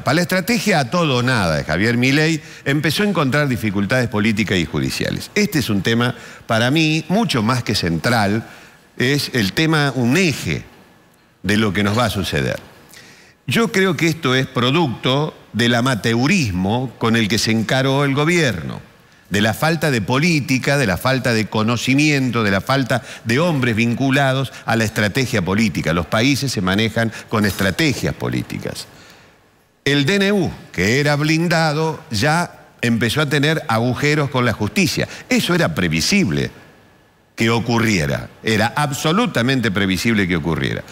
etapa. La estrategia a todo o nada de Javier Milei empezó a encontrar dificultades políticas y judiciales. Este es un tema, para mí, mucho más que central, es el tema, un eje de lo que nos va a suceder. Yo creo que esto es producto del amateurismo con el que se encaró el gobierno, de la falta de política, de la falta de conocimiento, de la falta de hombres vinculados a la estrategia política. Los países se manejan con estrategias políticas. El DNU, que era blindado, ya empezó a tener agujeros con la justicia. Eso era previsible que ocurriera, era absolutamente previsible que ocurriera.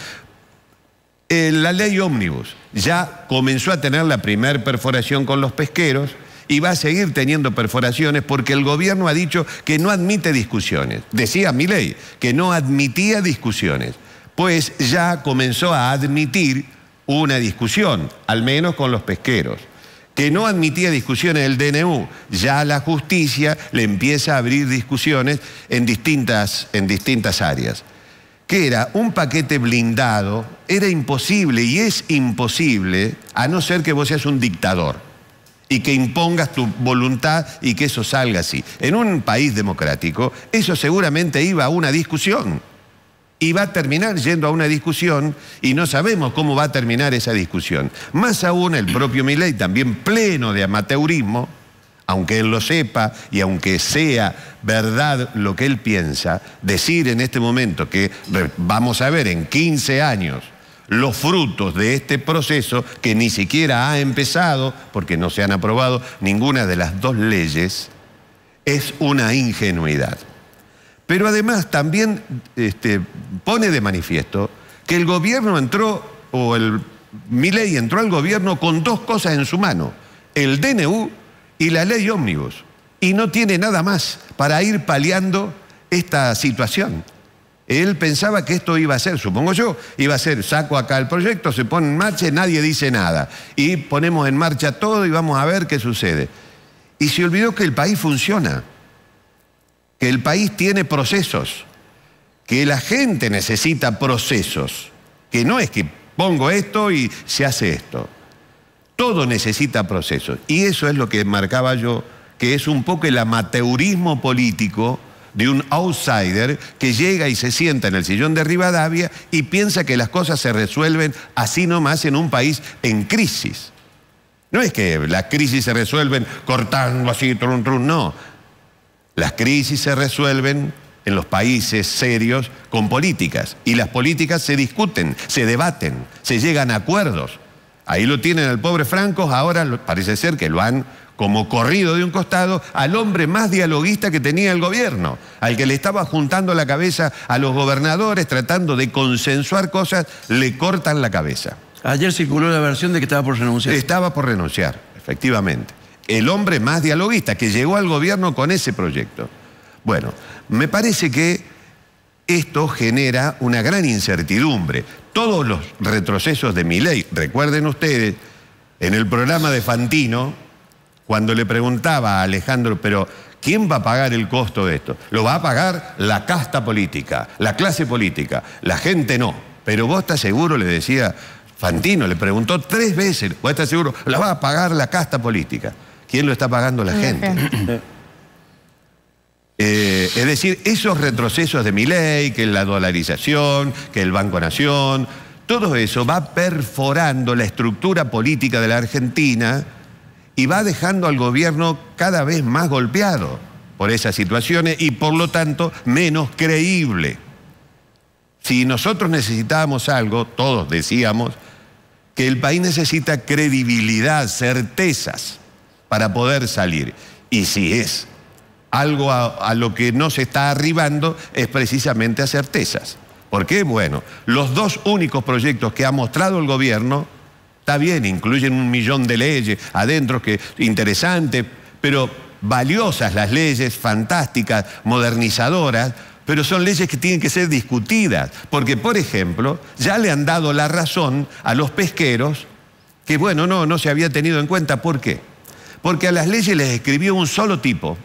La ley ómnibus ya comenzó a tener la primer perforación con los pesqueros y va a seguir teniendo perforaciones porque el gobierno ha dicho que no admite discusiones. Decía Milei que no admitía discusiones, pues ya comenzó a admitir una discusión, al menos con los pesqueros. Que no admitía discusiones del DNU, ya la justicia le empieza a abrir discusiones en distintas áreas. Que era un paquete blindado, era imposible y es imposible, a no ser que vos seas un dictador y que impongas tu voluntad y que eso salga así. En un país democrático, eso seguramente iba a una discusión. Y va a terminar yendo a una discusión y no sabemos cómo va a terminar esa discusión. Más aún el propio Milei, también pleno de amateurismo, aunque él lo sepa y aunque sea verdad lo que él piensa, decir en este momento que vamos a ver en 15 años los frutos de este proceso que ni siquiera ha empezado porque no se han aprobado ninguna de las dos leyes, es una ingenuidad. Pero además también pone de manifiesto que el gobierno entró, o Milei entró al gobierno con dos cosas en su mano, el DNU y la ley ómnibus, y no tiene nada más para ir paliando esta situación. Él pensaba que esto iba a ser, supongo yo, iba a ser, saco acá el proyecto, se pone en marcha, nadie dice nada, y ponemos en marcha todo y vamos a ver qué sucede. Y se olvidó que el país funciona, que el país tiene procesos, que la gente necesita procesos, que no es que pongo esto y se hace esto. Todo necesita procesos. Y eso es lo que marcaba yo, que es un poco el amateurismo político de un outsider que llega y se sienta en el sillón de Rivadavia y piensa que las cosas se resuelven así nomás en un país en crisis. No es que las crisis se resuelven cortando así, trun, trun, no. Las crisis se resuelven en los países serios con políticas. Y las políticas se discuten, se debaten, se llegan a acuerdos. Ahí lo tienen al pobre Franco, ahora parece ser que lo han como corrido de un costado al hombre más dialoguista que tenía el gobierno, al que le estaba juntando la cabeza a los gobernadores, tratando de consensuar cosas, le cortan la cabeza. Ayer circuló la versión de que estaba por renunciar. Estaba por renunciar, efectivamente. El hombre más dialoguista que llegó al gobierno con ese proyecto. Bueno, me parece que esto genera una gran incertidumbre. Todos los retrocesos de Milei, recuerden ustedes, en el programa de Fantino, cuando le preguntaba a Alejandro, pero ¿quién va a pagar el costo de esto? Lo va a pagar la casta política, la clase política, la gente no. Pero vos estás seguro, le decía Fantino, le preguntó 3 veces, vos estás seguro, la va a pagar la casta política. ¿Quién lo está pagando? La gente. Es decir, esos retrocesos de Milei, que la dolarización, que el Banco Nación, todo eso va perforando la estructura política de la Argentina y va dejando al gobierno cada vez más golpeado por esas situaciones y por lo tanto menos creíble. Si nosotros necesitábamos algo, todos decíamos que el país necesita credibilidad, certezas para poder salir. Y si es algo a lo que no se está arribando, es precisamente a certezas. ¿Por qué? Bueno, los dos únicos proyectos que ha mostrado el gobierno, está bien, incluyen 1 millón de leyes adentro, que interesante, pero valiosas las leyes, fantásticas, modernizadoras, pero son leyes que tienen que ser discutidas. Porque, por ejemplo, ya le han dado la razón a los pesqueros que, bueno, no se había tenido en cuenta. ¿Por qué? Porque a las leyes les escribió un solo tipo,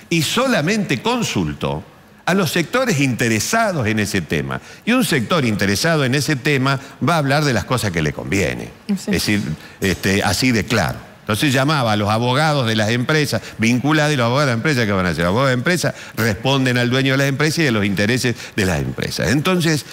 y solamente consultó a los sectores interesados en ese tema. Y un sector interesado en ese tema va a hablar de las cosas que le conviene. Sí. Es decir, así de claro. Entonces llamaba a los abogados de las empresas vinculados, y los abogados de las empresas, ¿qué van a hacer? Los abogados de empresas responden al dueño de las empresas y de los intereses de las empresas. Entonces,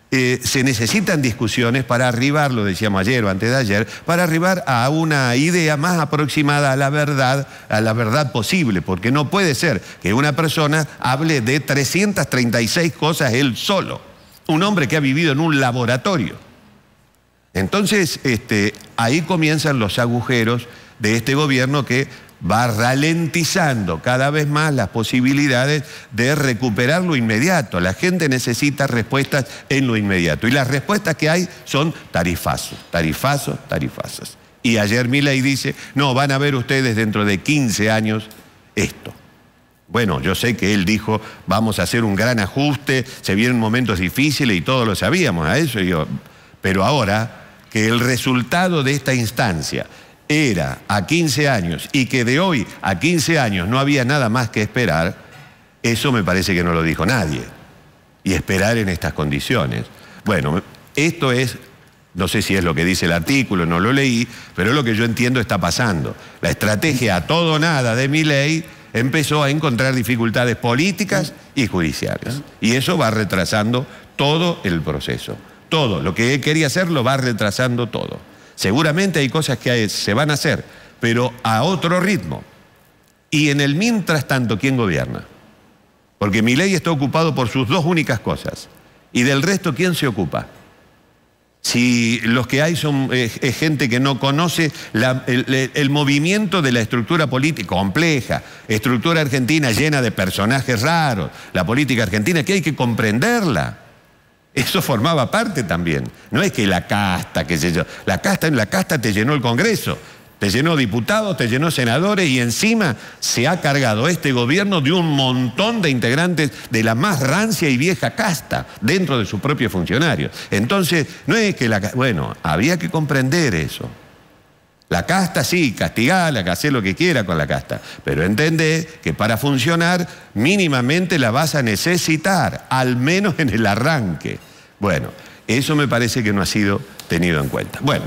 se necesitan discusiones para arribar, lo decíamos ayer o antes de ayer, para arribar a una idea más aproximada a la verdad posible, porque no puede ser que una persona hable de 336 cosas él solo, un hombre que ha vivido en un laboratorio. Entonces, ahí comienzan los agujeros de este gobierno que va ralentizando cada vez más las posibilidades de recuperar lo inmediato. La gente necesita respuestas en lo inmediato. Y las respuestas que hay son tarifazos, tarifazos, tarifazos. Y ayer Milei dice, no, van a ver ustedes dentro de 15 años esto. Bueno, yo sé que él dijo, vamos a hacer un gran ajuste, se vienen momentos difíciles y todos lo sabíamos a eso. Pero ahora que el resultado de esta instancia era a 15 años y que de hoy a 15 años no había nada más que esperar, eso me parece que no lo dijo nadie. Y esperar en estas condiciones. Bueno, esto es, no sé si es lo que dice el artículo, no lo leí, pero es lo que yo entiendo está pasando. La estrategia a todo o nada de Milei empezó a encontrar dificultades políticas y judiciales. Y eso va retrasando todo el proceso. Todo, lo que él quería hacer lo va retrasando todo. Seguramente hay cosas que se van a hacer, pero a otro ritmo. Y en el mientras tanto, ¿quién gobierna? Porque Milei está ocupado por sus dos únicas cosas. Y del resto, ¿quién se ocupa? Si los que hay son gente que no conoce el movimiento de la estructura política compleja, estructura argentina llena de personajes raros, la política argentina que hay que comprenderla. Eso formaba parte también. No es que la casta, qué sé yo. La casta te llenó el Congreso, te llenó diputados, te llenó senadores y encima se ha cargado este gobierno de un montón de integrantes de la más rancia y vieja casta dentro de sus propios funcionarios. Entonces, no es que bueno, había que comprender eso. La casta sí, castigala, que hace lo que quiera con la casta, pero entendé que para funcionar mínimamente la vas a necesitar, al menos en el arranque. Bueno, eso me parece que no ha sido tenido en cuenta. Bueno.